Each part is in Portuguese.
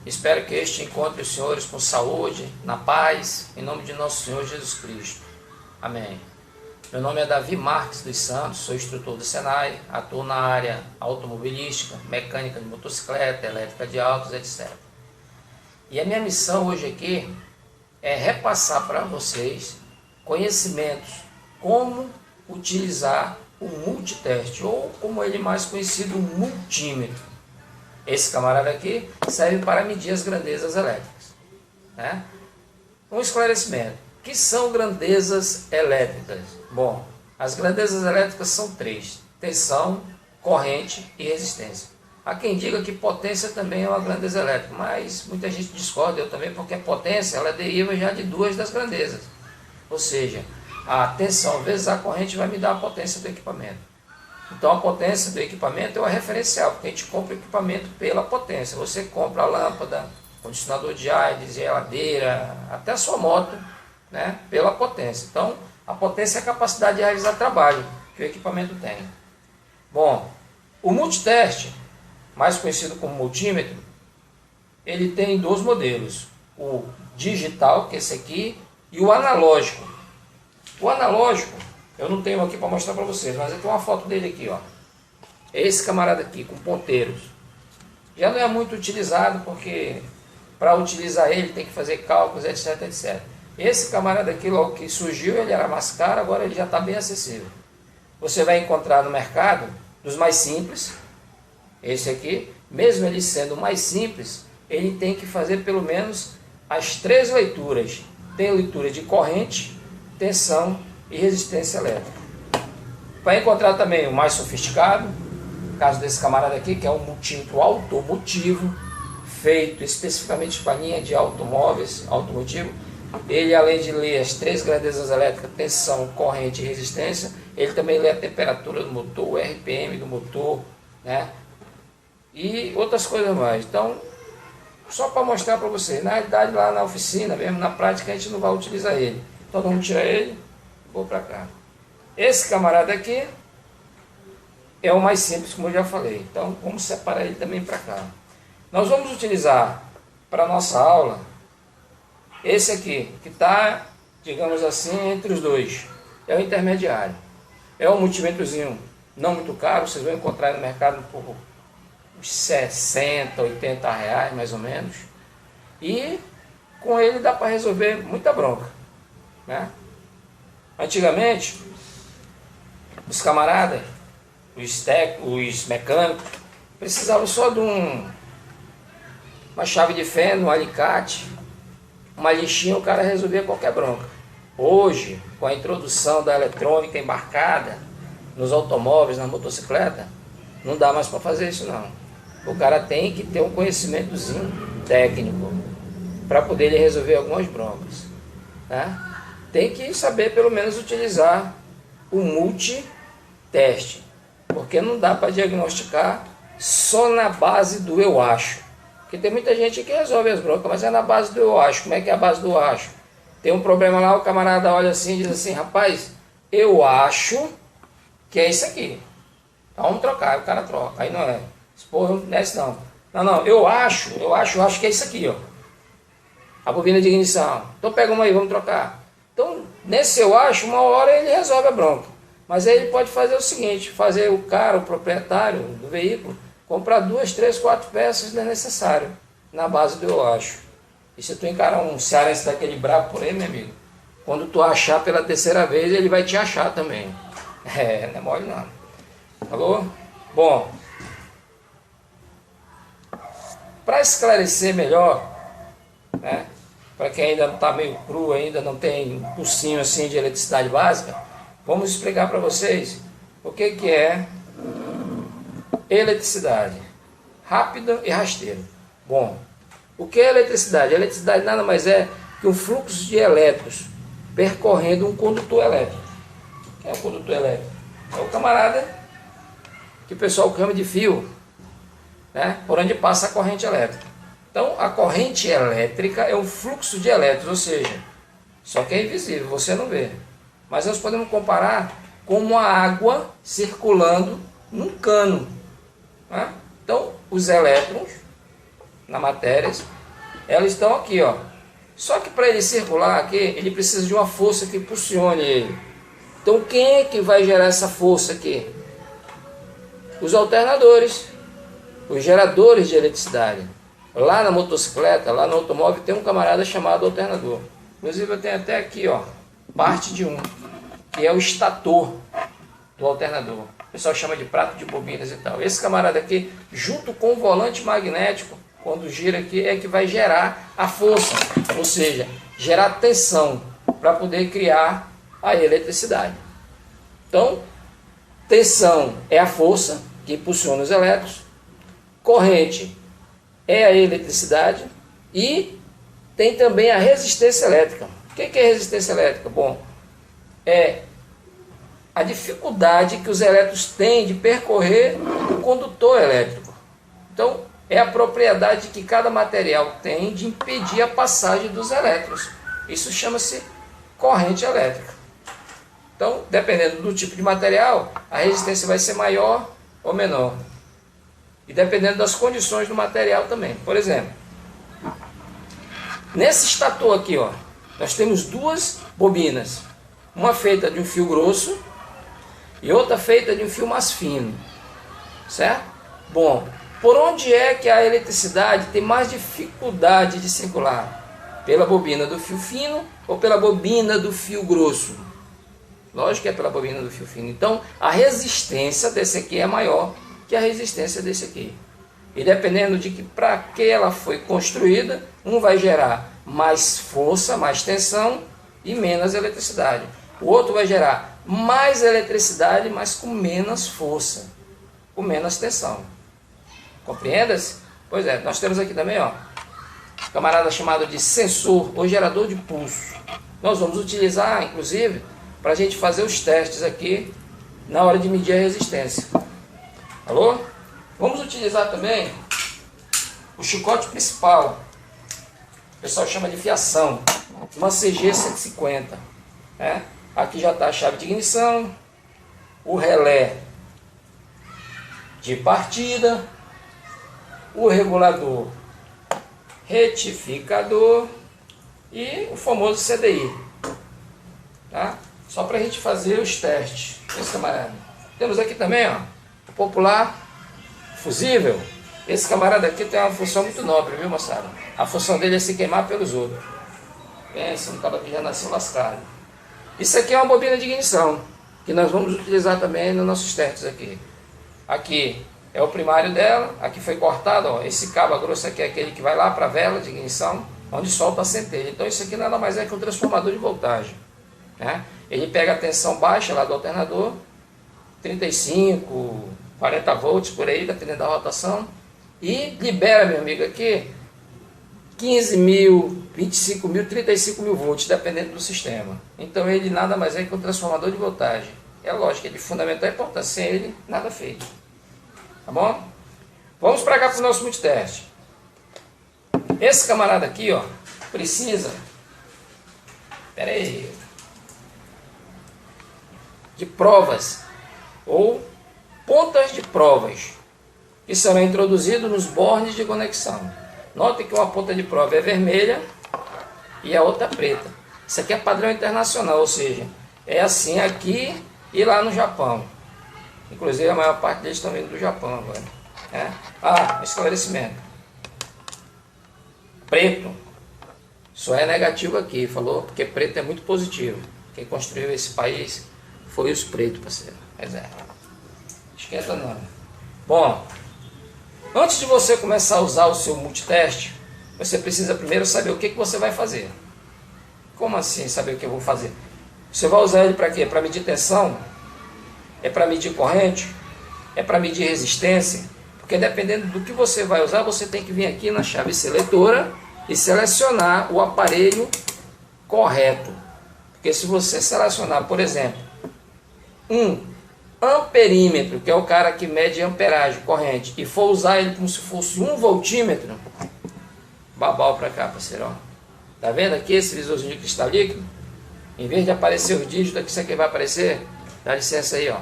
Espero que este encontre os senhores com saúde, na paz, em nome de nosso Senhor Jesus Cristo. Amém. Meu nome é Davi Marques dos Santos, sou instrutor do Senai, atuo na área automobilística, mecânica de motocicleta, elétrica de autos, etc. E a minha missão hoje aqui é repassar para vocês conhecimentos, como utilizar o multiteste, ou como ele é mais conhecido, o multímetro. Esse camarada aqui serve para medir as grandezas elétricas, né? Um esclarecimento. O que são grandezas elétricas? Bom, as grandezas elétricas são três: tensão, corrente e resistência. Há quem diga que potência também é uma grandeza elétrica, mas muita gente discorda, eu também, porque a potência ela deriva já de duas das grandezas. Ou seja, a tensão vezes a corrente vai me dar a potência do equipamento. Então a potência do equipamento é o referencial, porque a gente compra o equipamento pela potência. Você compra a lâmpada, condicionador de ar, de geladeira, até a sua moto, né, pela potência. Então a potência é a capacidade de realizar trabalho que o equipamento tem. Bom, o multiteste, mais conhecido como multímetro, ele tem dois modelos: o digital, que é esse aqui, e o analógico. O analógico, eu não tenho aqui para mostrar para vocês, mas eu tenho uma foto dele aqui, ó. É esse camarada aqui, com ponteiros. Já não é muito utilizado, porque para utilizar ele tem que fazer cálculos, etc, etc. Esse camarada aqui, logo que surgiu, ele era mais caro, agora ele já está bem acessível. Você vai encontrar no mercado dos mais simples. Esse aqui, mesmo ele sendo mais simples, ele tem que fazer pelo menos as três leituras. Tem leitura de corrente, tensão e resistência elétrica. Vai encontrar também o mais sofisticado, no caso desse camarada aqui, que é um multímetro automotivo, feito especificamente para a linha de automóveis, automotivo. Ele, além de ler as três grandezas elétricas, tensão, corrente e resistência, ele também lê a temperatura do motor, o RPM do motor, né? E outras coisas mais. Então, só para mostrar para vocês, na realidade lá na oficina, mesmo na prática, a gente não vai utilizar ele. Então vamos tirar ele e vou para cá. Esse camarada aqui é o mais simples, como eu já falei. Então vamos separar ele também para cá. Nós vamos utilizar para a nossa aula esse aqui, que está, digamos assim, entre os dois. É o intermediário. É um multímetrozinho não muito caro, vocês vão encontrar no mercado por uns 60, 80 reais mais ou menos. E com ele dá para resolver muita bronca, né? Antigamente, os camaradas, os mecânicos, precisavam só de uma chave de fenda, um alicate, uma lixinha, o cara resolvia qualquer bronca. Hoje, com a introdução da eletrônica embarcada nos automóveis, na motocicleta, não dá mais para fazer isso não. O cara tem que ter um conhecimentozinho técnico para poder ele resolver algumas broncas, né? Tem que saber pelo menos utilizar o multiteste, porque não dá para diagnosticar só na base do eu acho. Porque tem muita gente que resolve as broncas, mas é na base do eu acho. Como é que é a base do eu acho? Tem um problema lá, o camarada olha assim e diz assim: rapaz, eu acho que é isso aqui. Então vamos trocar, o cara troca. Aí não é. Porra, não é isso não. Não, eu acho que é isso aqui, ó. A bobina de ignição. Então pega uma aí, vamos trocar. Então, nesse eu acho, uma hora ele resolve a bronca. Mas aí ele pode fazer o seguinte: fazer o cara, o proprietário do veículo, comprar 2, 3, 4 peças não é necessário, na base do eu acho. E se tu encarar um cearense daquele brabo por aí, meu amigo, quando tu achar pela terceira vez, ele vai te achar também. Não é mole não. Falou? Bom, para esclarecer melhor, né, para quem ainda não está meio cru, ainda não tem um cursinho assim de eletricidade básica, vamos explicar para vocês o que é eletricidade rápida e rasteira. Bom, o que é eletricidade? A eletricidade nada mais é que um fluxo de elétrons percorrendo um condutor elétrico. O que é um condutor elétrico? É o camarada que o pessoal chama de fio, né, por onde passa a corrente elétrica. Então, a corrente elétrica é um fluxo de elétrons, ou seja, só que é invisível, você não vê. Mas nós podemos comparar com uma água circulando num cano, né? Então, os elétrons na matéria, elas estão aqui, ó. Só que para ele circular aqui, ele precisa de uma força que impulsione ele. Então quem é que vai gerar essa força aqui? Os alternadores, os geradores de eletricidade. Lá na motocicleta, lá no automóvel, tem um camarada chamado alternador. Inclusive eu tenho até aqui, ó, parte de um, que é o estator do alternador. O pessoal chama de prato de bobinas e tal. Esse camarada aqui, junto com o volante magnético, quando gira aqui, é que vai gerar a força, ou seja, gerar tensão para poder criar a eletricidade. Então, tensão é a força que impulsiona os elétrons, corrente é a eletricidade e tem também a resistência elétrica. O que é resistência elétrica? Bom, é a dificuldade que os elétrons têm de percorrer o condutor elétrico. Então, é a propriedade que cada material tem de impedir a passagem dos elétrons. Isso chama-se corrente elétrica. Então, dependendo do tipo de material, a resistência vai ser maior ou menor. E dependendo das condições do material também. Por exemplo, nesse estator aqui, ó, nós temos duas bobinas. Uma feita de um fio grosso e outra feita de um fio mais fino. Certo? Bom, por onde é que a eletricidade tem mais dificuldade de circular? Pela bobina do fio fino ou pela bobina do fio grosso? Lógico que é pela bobina do fio fino. Então, a resistência desse aqui é maior que a resistência desse aqui. E dependendo de que para que ela foi construída, um vai gerar mais força, mais tensão e menos eletricidade. O outro vai gerar mais eletricidade, mas com menos força, com menos tensão. Compreendas? Pois é, nós temos aqui também, ó, camarada chamado de sensor ou gerador de pulso. Nós vamos utilizar, inclusive, para a gente fazer os testes aqui na hora de medir a resistência. Alô? Vamos utilizar também o chicote principal. O pessoal chama de fiação. Uma CG 150. Né? Aqui já está a chave de ignição, o relé de partida, o regulador retificador e o famoso CDI. Tá? Só para a gente fazer os testes. Esse camarada. Temos aqui também, ó, o popular fusível. Esse camarada aqui tem uma função muito nobre, viu, moçada? A função dele é se queimar pelos outros. Pensa, um cara que já nasceu lascado. Isso aqui é uma bobina de ignição, que nós vamos utilizar também nos nossos testes aqui. Aqui é o primário dela, aqui foi cortado, ó, esse cabo grosso aqui é aquele que vai lá para a vela de ignição, onde solta a centelha. Então isso aqui nada mais é que um transformador de voltagem. Né? Ele pega a tensão baixa lá do alternador, 35, 40 volts por aí, dependendo da rotação, e libera, meu amigo, aqui 15 mil, 25 mil, 35 mil volts, dependendo do sistema. Então ele nada mais é que um transformador de voltagem. É lógico, ele é de fundamental importância, sem ele nada feito. Tá bom? Vamos para cá para o nosso multiteste. Esse camarada aqui, ó, precisa, espera aí, de provas ou pontas de provas que serão introduzidos nos bornes de conexão. Note que uma ponta de prova é vermelha e a outra preta. Isso aqui é padrão internacional, ou seja, é assim aqui e lá no Japão. Inclusive a maior parte deles estão vindo do Japão agora. Esclarecimento. Preto só é negativo aqui, falou? Porque preto é muito positivo. Quem construiu esse país foi os pretos, parceiro. Mas esquenta não. Bom, antes de você começar a usar o seu multiteste, você precisa primeiro saber o que você vai fazer. Como assim saber o que eu vou fazer? Você vai usar ele para quê? Para medir tensão? É para medir corrente? É para medir resistência? Porque dependendo do que você vai usar, você tem que vir aqui na chave seletora e selecionar o aparelho correto. Porque se você selecionar, por exemplo, um amperímetro, que é o cara que mede amperagem, corrente, e for usar ele como se fosse 1 voltímetro, babau para cá, parceiro. Tá vendo aqui esse visorzinho de cristal líquido? Em vez de aparecer os dígitos, aqui isso aqui vai aparecer. Dá licença aí, ó.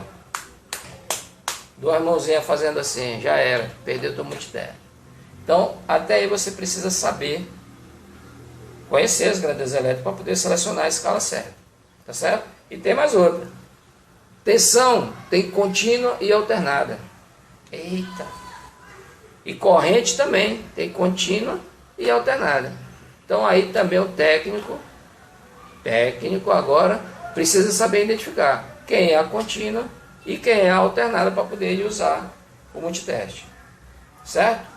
Duas mãozinhas fazendo assim, já era, perdeu teu multiteste. Então, até aí você precisa saber conhecer as grandezas elétricas para poder selecionar a escala certa. Tá certo? E tem mais outra. Tensão tem contínua e alternada. Eita! E corrente também tem contínua e alternada. Então aí também o técnico agora precisa saber identificar quem é a contínua e quem é a alternada para poder usar o multiteste. Certo?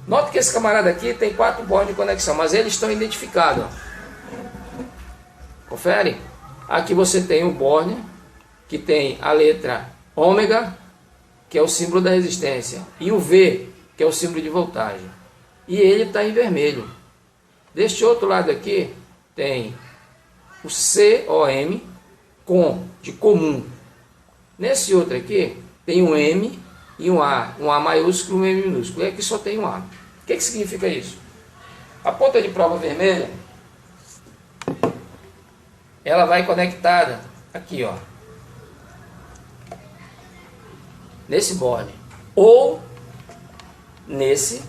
Note que esse camarada aqui tem 4 bornes de conexão, mas eles estão identificados. Ó. Confere? Aqui você tem um borne que tem a letra ômega, que é o símbolo da resistência, e o V, que é o símbolo de voltagem. E ele está em vermelho. Deste outro lado aqui tem o COM de comum. Nesse outro aqui tem um M e um A maiúsculo e um M minúsculo. E aqui só tem um A. O que significa isso? A ponta de prova vermelha, ela vai conectada aqui, ó, nesse borne, ou nesse,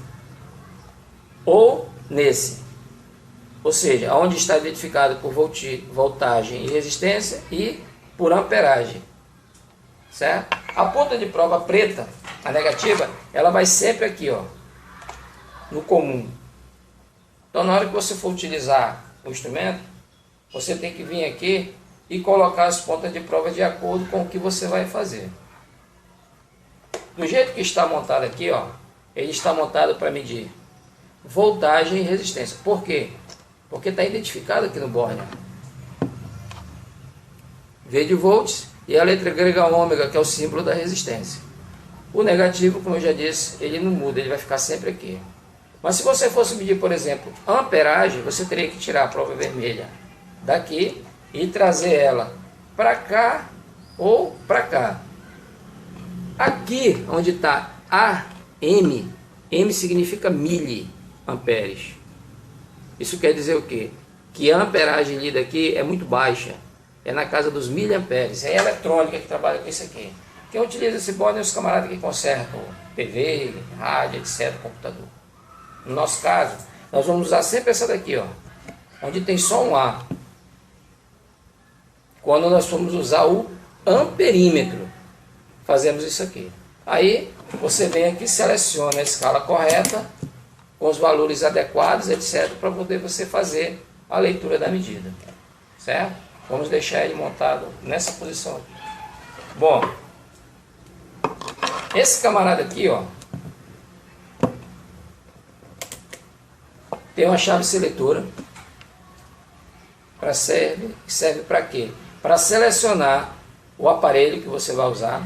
ou nesse. Ou seja, onde está identificado por voltagem e resistência e por amperagem. Certo? A ponta de prova preta, a negativa, ela vai sempre aqui, ó, no comum. Então, na hora que você for utilizar o instrumento, você tem que vir aqui e colocar as pontas de prova de acordo com o que você vai fazer. Do jeito que está montado aqui, ó, ele está montado para medir voltagem e resistência. Por quê? Porque está identificado aqui no borne. V de volts e a letra grega ômega, que é o símbolo da resistência. O negativo, como eu já disse, ele não muda, ele vai ficar sempre aqui. Mas se você fosse medir, por exemplo, amperagem, você teria que tirar a prova vermelha daqui e trazer ela para cá ou para cá. Aqui, onde está AM, M significa miliamperes. Isso quer dizer o quê? Que a amperagem lida aqui é muito baixa. É na casa dos miliamperes. É a eletrônica que trabalha com isso aqui. Quem utiliza esse borne é os camaradas que consertam TV, rádio, etc., computador. No nosso caso, nós vamos usar sempre essa daqui, ó, onde tem só um A. Quando nós formos usar o amperímetro, fazemos isso aqui. Aí, você vem aqui, seleciona a escala correta, com os valores adequados, etc., para poder você fazer a leitura da medida. Certo? Vamos deixar ele montado nessa posição aqui. Bom, esse camarada aqui, ó, tem uma chave seletora. Serve para quê? Para selecionar o aparelho que você vai usar,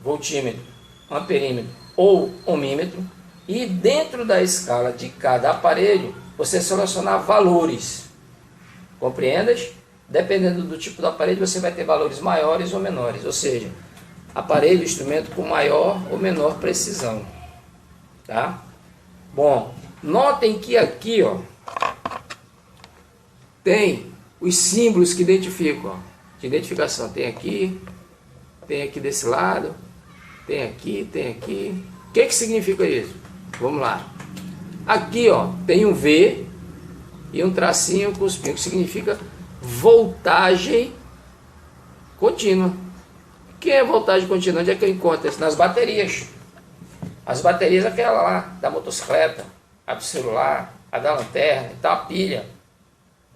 voltímetro, amperímetro ou ohmímetro, e dentro da escala de cada aparelho, você selecionar valores. Compreendas? Dependendo do tipo do aparelho, você vai ter valores maiores ou menores, ou seja, aparelho, instrumento com maior ou menor precisão. Tá? Bom, notem que aqui, ó, tem os símbolos que identificam, ó, de identificação. Tem aqui desse lado, tem aqui. O que significa isso? Vamos lá. Aqui, ó, tem um V e um tracinho com os pingos, que significa voltagem contínua. O que é voltagem contínua? Onde é que eu encontro isso? Nas baterias. As baterias, aquela lá, da motocicleta, a do celular, a da lanterna, então a pilha.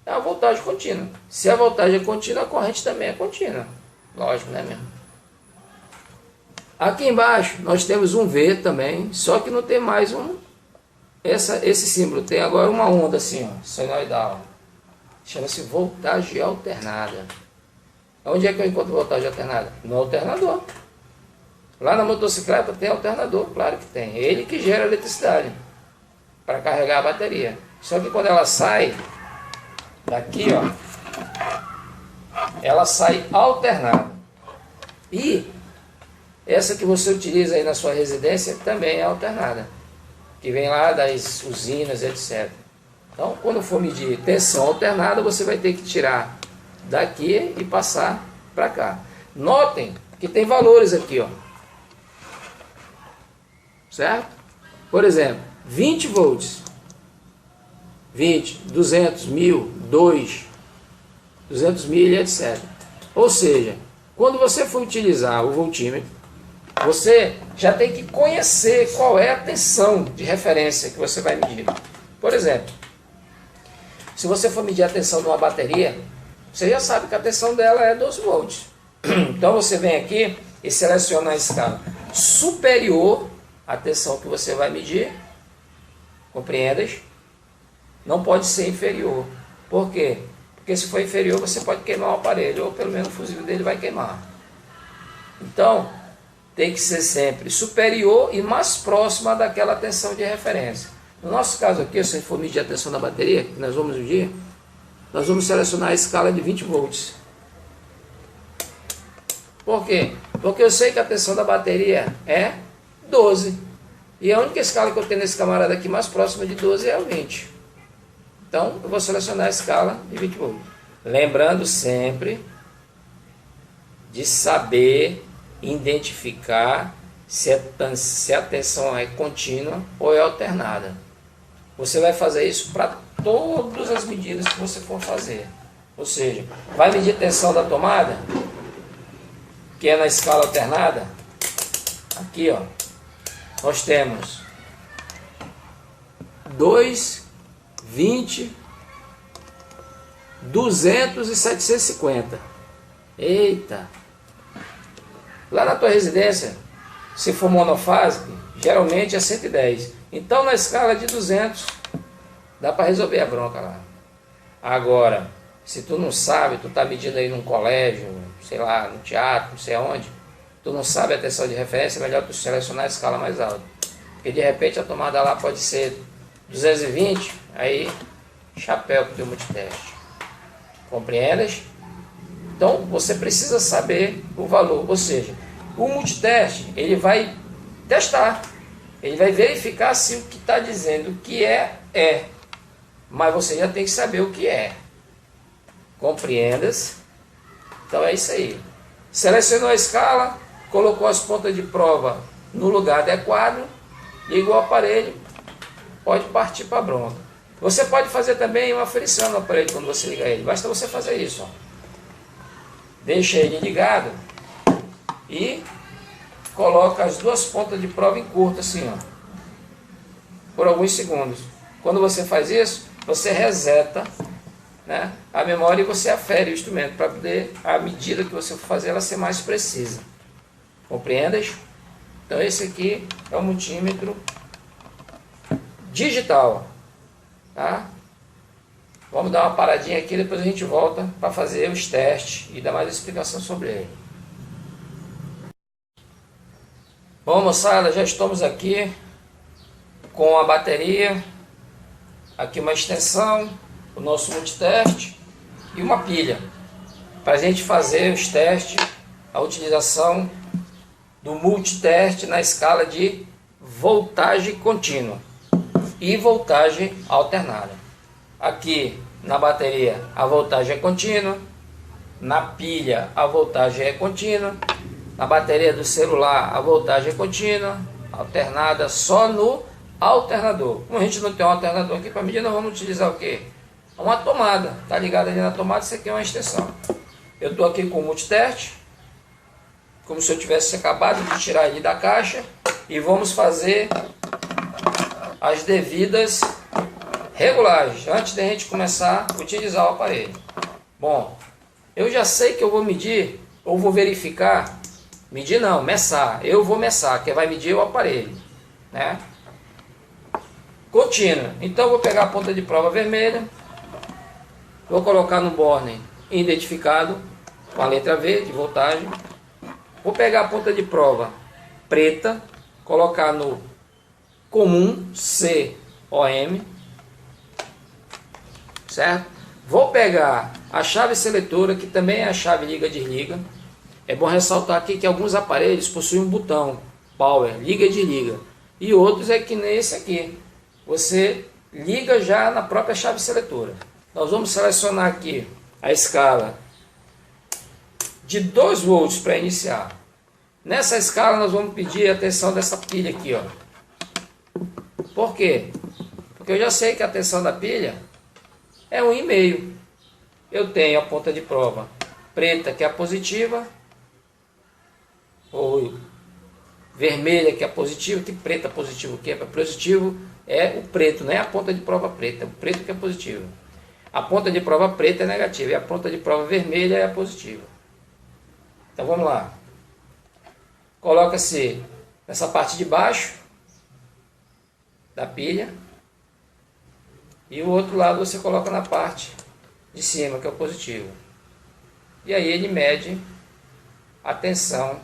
É a voltagem contínua. Se a voltagem é contínua, a corrente também é contínua. Lógico, né mesmo? Aqui embaixo nós temos um V também, só que não tem mais esse símbolo. Tem agora uma onda assim, ó, senoidal. Chama-se voltagem alternada. Onde é que eu encontro voltagem alternada? No alternador. Lá na motocicleta tem alternador, claro que tem. É ele que gera eletricidade para carregar a bateria. Só que quando ela sai daqui, ó, ela sai alternada. E essa que você utiliza aí na sua residência também é alternada, que vem lá das usinas, etc. Então, quando for medir tensão alternada, você vai ter que tirar daqui e passar para cá. Notem que tem valores aqui, ó. Certo? Por exemplo, 20 volts. 20, 200, 1000, 2, 200 mil, etc. Ou seja, quando você for utilizar o voltímetro, você já tem que conhecer qual é a tensão de referência que você vai medir. Por exemplo, se você for medir a tensão de uma bateria, você já sabe que a tensão dela é 12 volts. Então você vem aqui e seleciona a escala superior à tensão que você vai medir. Compreendas? Não pode ser inferior. Por quê? Porque se for inferior você pode queimar o aparelho, ou pelo menos o fusível dele vai queimar. Então, tem que ser sempre superior e mais próxima daquela tensão de referência. No nosso caso aqui, se a gente for medir a tensão da bateria, que nós vamos medir, nós vamos selecionar a escala de 20 volts. Por quê? Porque eu sei que a tensão da bateria é 12. E a única escala que eu tenho nesse camarada aqui mais próxima de 12 é o 20. Então, eu vou selecionar a escala de 20 volts. Lembrando sempre de saber identificar se a tensão é contínua ou é alternada. Você vai fazer isso para todas as medidas que você for fazer. Ou seja, vai medir a tensão da tomada, que é na escala alternada. Aqui, ó, nós temos 2, 20, 200 e 750. Eita! Lá na tua residência, se for monofásico, geralmente é 110. Então, na escala de 200, dá para resolver a bronca lá. Agora, se tu não sabe, tu tá medindo aí num colégio, sei lá, no teatro, não sei aonde, tu não sabe a tensão de referência, é melhor tu selecionar a escala mais alta. Porque de repente a tomada lá pode ser 220, aí chapéu pro teu multiteste. Compreendes? Então você precisa saber o valor, ou seja, o multiteste ele vai testar, ele vai verificar se o que está dizendo que é, mas você já tem que saber o que é. Compreendas? Então é isso aí. Selecionou a escala, colocou as pontas de prova no lugar adequado, ligou o aparelho, pode partir para a bronca. Você pode fazer também uma aferição no aparelho quando você liga ele, basta você fazer isso, ó. Deixa ele ligado e coloca as duas pontas de prova em curto assim, ó, por alguns segundos. Quando você faz isso, você reseta, né, a memória e você afere o instrumento para poder a medida que você for fazer ela ser mais precisa. Compreendes? Então esse aqui é o multímetro digital, tá? Vamos dar uma paradinha aqui, depois a gente volta para fazer os testes e dar mais explicação sobre ele. Bom, moçada, já estamos aqui com a bateria, aqui uma extensão, o nosso multiteste e uma pilha, para a gente fazer os testes, a utilização do multiteste na escala de voltagem contínua e voltagem alternada. Aqui na bateria a voltagem é contínua, na pilha a voltagem é contínua, na bateria do celular a voltagem é contínua, alternada só no alternador. Como a gente não tem um alternador aqui para medir, nós vamos utilizar o que? Uma tomada, tá ligado ali na tomada, isso aqui é uma extensão. Eu estou aqui com o multiteste, como se eu tivesse acabado de tirar ele da caixa, e vamos fazer as devidas regulagens antes de a gente começar a utilizar o aparelho. Bom, eu já sei que eu vou medir, ou vou verificar, medir não, messar, eu vou messar, que vai medir o aparelho, né? Contínua, então eu vou pegar a ponta de prova vermelha, vou colocar no borne identificado, com a letra V de voltagem, vou pegar a ponta de prova preta, colocar no comum, COM, certo? Vou pegar a chave seletora, que também é a chave liga-desliga. É bom ressaltar aqui que alguns aparelhos possuem um botão power, liga e desliga, e outros é que nem esse aqui, você liga já na própria chave seletora. Nós vamos selecionar aqui a escala de 2 volts para iniciar. Nessa escala nós vamos pedir a tensão dessa pilha aqui, ó. Por quê? Porque Porque eu já sei que a tensão da pilha é 1,5. Eu tenho a ponta de prova preta, que é a positiva, ou vermelha, que é a positiva. Que preta positivo, que é positivo é o preto, não é a ponta de prova preta, é o preto que é positivo. A ponta de prova preta é negativa e a ponta de prova vermelha é a positiva. Então vamos lá. Coloca-se nessa parte de baixo da pilha e o outro lado você coloca na parte de cima, que é o positivo. E aí ele mede a tensão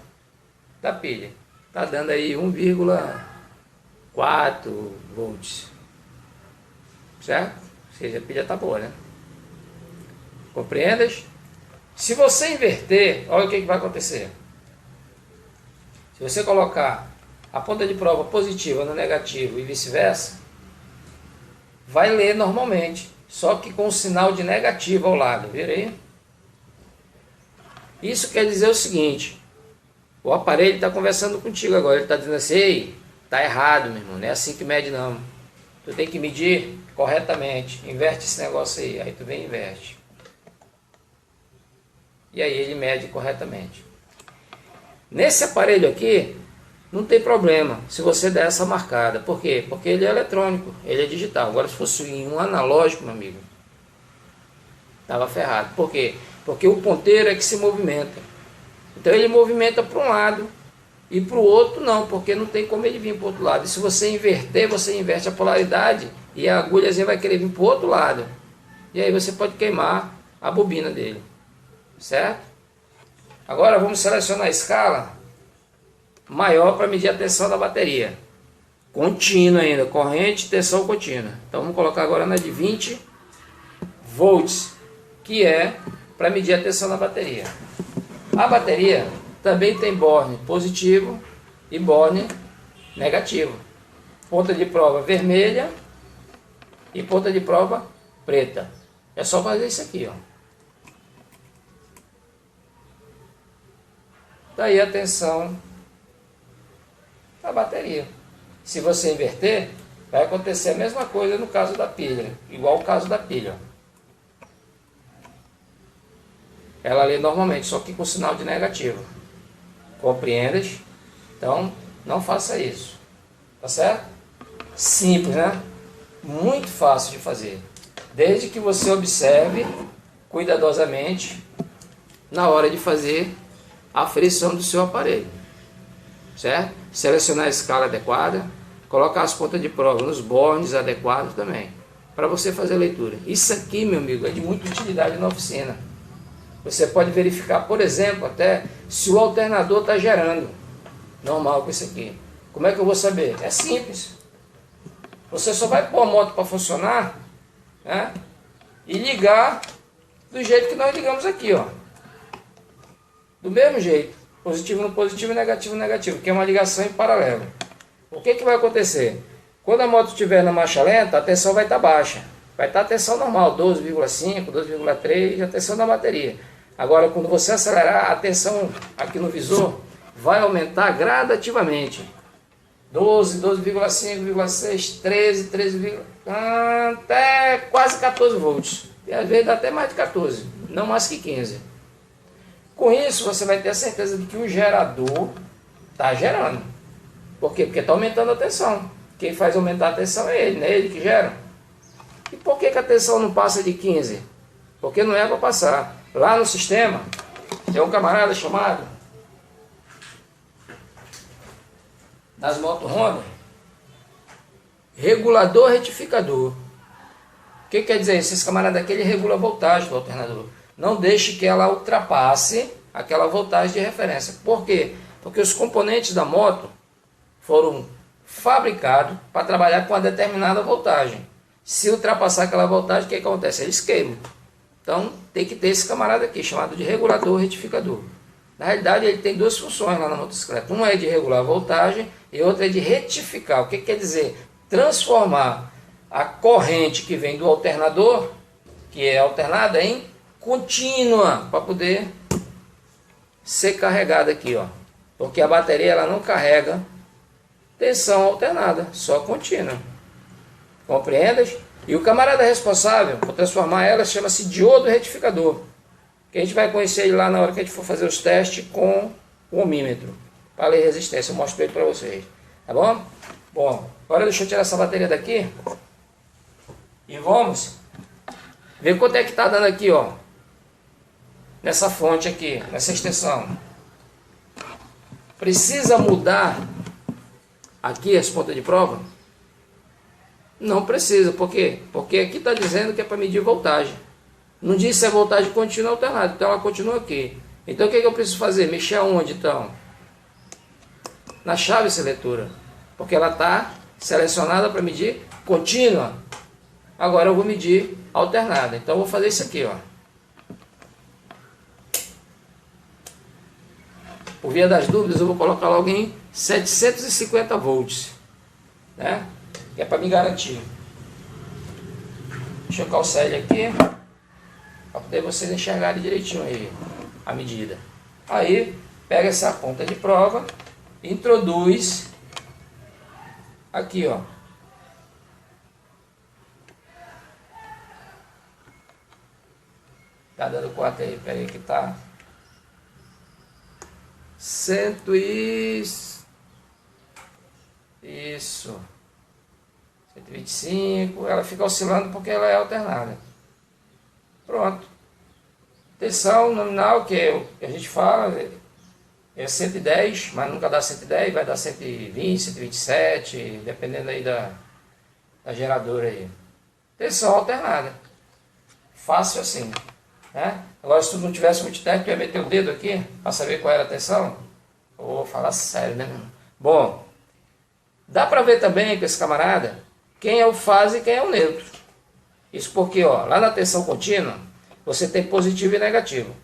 da pilha. Está dando aí 1,4 volts. Certo? Ou seja, a pilha está boa, né? Compreendas? Se você inverter, olha o que vai acontecer. Se você colocar a ponta de prova positiva no negativo e vice-versa, vai ler normalmente, só que com o sinal de negativo ao lado. Vira aí? Isso quer dizer o seguinte: o aparelho está conversando contigo agora, ele está dizendo assim: ei, está errado, meu irmão, não é assim que mede não. Tu tem que medir corretamente, inverte esse negócio aí. Aí tu vem e inverte. E aí ele mede corretamente. Nesse aparelho aqui, não tem problema se você der essa marcada. Por quê? Porque ele é eletrônico, ele é digital. Agora, se fosse em um analógico, meu amigo, estava ferrado. Por quê? Porque o ponteiro é que se movimenta. Então ele movimenta para um lado e para o outro não, porque não tem como ele vir para o outro lado. E se você inverter, você inverte a polaridade e a agulhazinha vai querer vir para o outro lado. E aí você pode queimar a bobina dele. Certo? Agora vamos selecionar a escala maior para medir a tensão da bateria. Contínua ainda, corrente, tensão contínua. Então vamos colocar agora na de 20 volts, que é para medir a tensão da bateria. A bateria também tem borne positivo e borne negativo. Ponta de prova vermelha e ponta de prova preta. É só fazer isso aqui, ó. Daí a tensão da bateria. Se você inverter, vai acontecer a mesma coisa no caso da pilha, igual o caso da pilha. Ela lê normalmente, só que com sinal de negativo. Compreendes? Então, não faça isso. Tá certo? Simples, né? Muito fácil de fazer. Desde que você observe cuidadosamente na hora de fazer a aferição do seu aparelho, certo? Selecionar a escala adequada, colocar as pontas de prova nos bornes adequados também, para você fazer a leitura. Isso aqui, meu amigo, é de muita utilidade na oficina. Você pode verificar, por exemplo, até se o alternador está gerando, normal com isso aqui. Como é que eu vou saber? É simples. Você só vai pôr a moto para funcionar, né? E ligar do jeito que nós ligamos aqui, ó. Do mesmo jeito, positivo no positivo e negativo no negativo, que é uma ligação em paralelo. O que vai acontecer? Quando a moto estiver na marcha lenta, a tensão vai estar baixa. Vai estar a tensão normal, 12,5, 12,3, a tensão da bateria. Agora, quando você acelerar, a tensão aqui no visor vai aumentar gradativamente. 12, 12,5, 12,6, 13, 13, até quase 14 volts. E às vezes dá até mais de 14, não mais que 15. Com isso, você vai ter a certeza de que o gerador está gerando. Por quê? Porque está aumentando a tensão. Quem faz aumentar a tensão é ele, não é ele que gera. E por que a tensão não passa de 15? Porque não é para passar. Lá no sistema, tem um camarada chamado, das motos Honda, regulador retificador. O que quer dizer isso? Esse camarada aqui, ele regula a voltagem do alternador. Não deixe que ela ultrapasse aquela voltagem de referência. Por quê? Porque os componentes da moto foram fabricados para trabalhar com uma determinada voltagem. Se ultrapassar aquela voltagem, o que acontece? Eles queimam. Então, tem que ter esse camarada aqui, chamado de regulador retificador. Na realidade, ele tem duas funções lá na motocicleta. Uma é de regular a voltagem e outra é de retificar. O que quer dizer? Transformar a corrente que vem do alternador, que é alternada, em contínua, para poder ser carregada aqui, ó. Porque a bateria ela não carrega tensão alternada, só contínua. Compreendas? E o camarada responsável por transformar ela chama-se diodo retificador, que a gente vai conhecer ele lá na hora que a gente for fazer os testes com o ohmímetro, para ler resistência. Eu mostro ele para vocês, tá bom? Bom, agora deixa eu tirar essa bateria daqui e vamos ver quanto é que está dando aqui, ó, nessa fonte aqui, nessa extensão. Precisa mudar aqui as pontas de prova? Não precisa, por quê? Porque aqui está dizendo que é para medir voltagem. Não diz se é voltagem contínua ou alternada, então ela continua aqui. Então o que eu preciso fazer? Mexer aonde então? Na chave seletora, porque ela está selecionada para medir contínua. Agora eu vou medir alternada, então eu vou fazer isso aqui, ó. Por via das dúvidas, eu vou colocar logo em 750 volts, né? Que é para me garantir. Deixa eu calçar ele aqui, para poder vocês enxergarem direitinho aí a medida. Aí, pega essa ponta de prova, introduz aqui, ó. Tá dando quanto aí? Pera aí que tá 125, ela fica oscilando porque ela é alternada. Pronto. Tensão nominal, que a gente fala, é 110, mas nunca dá 110, vai dar 120, 127, dependendo aí da geradora aí. Tensão alternada. Fácil assim, né? Agora, se tu não tivesse multiteste, tu ia meter o dedo aqui para saber qual era a tensão? Vou falar sério, né? Bom, dá para ver também com esse camarada quem é o fase e quem é o neutro. Isso porque, ó, lá na tensão contínua, você tem positivo e negativo.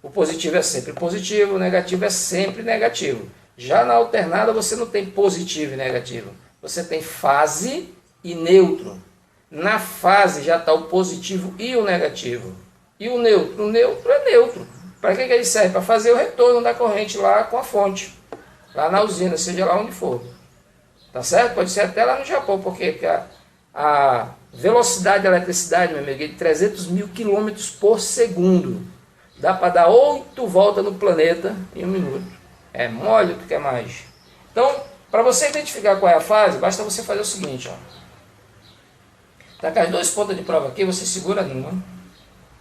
O positivo é sempre positivo, o negativo é sempre negativo. Já na alternada você não tem positivo e negativo. Você tem fase e neutro. Na fase já está o positivo e o negativo. E o neutro? O neutro é neutro. Para que ele serve? Para fazer o retorno da corrente lá com a fonte. Lá na usina, seja lá onde for. Tá certo? Pode ser até lá no Japão, porque a velocidade da eletricidade, meu amigo, é de 300 mil quilômetros por segundo. Dá para dar 8 voltas no planeta em 1 minuto. É mole, tu quer mais. Então, para você identificar qual é a fase, basta você fazer o seguinte, ó. Tá com as 2 pontas de prova aqui, você segura numa.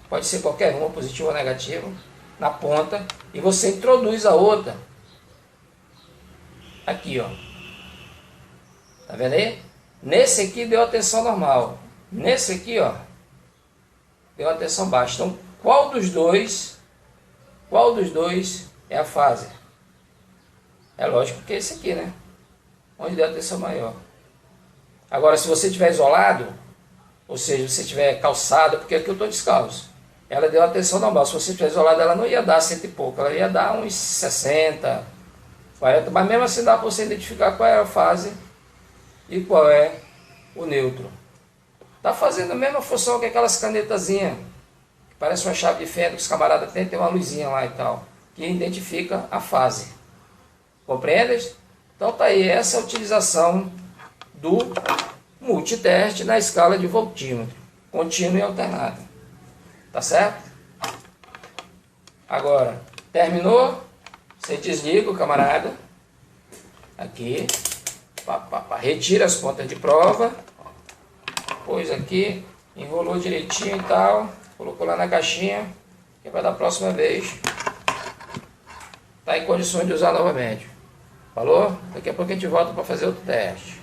Pode ser qualquer uma, positivo ou negativo, na ponta. E você introduz a outra. Aqui, ó. Tá vendo aí? Nesse aqui deu a tensão normal. Nesse aqui, ó, deu a tensão baixa. Então, qual dos dois é a fase? É lógico que é esse aqui, né? Onde deu a tensão maior. Agora, se você estiver isolado, ou seja, se você estiver calçado, porque aqui eu estou descalço, ela deu a tensão normal. Se você estiver isolado, ela não ia dar 100 e pouco, ela ia dar uns 60, 40, mas mesmo assim dá para você identificar qual é a fase e qual é o neutro. Está fazendo a mesma função que aquelas canetazinhas, que parece uma chave de fenda que os camaradas têm, tem uma luzinha lá e tal, que identifica a fase. Compreendes? Então tá aí, essa é a utilização do multiteste na escala de voltímetro, contínuo e alternado. Tá certo? Agora, terminou? Você desliga o camarada. Aqui. Retira as pontas de prova. Pôs aqui. Enrolou direitinho e tal. Colocou lá na caixinha. Que vai da próxima vez tá em condições de usar novamente. Falou? Daqui a pouco a gente volta para fazer outro teste.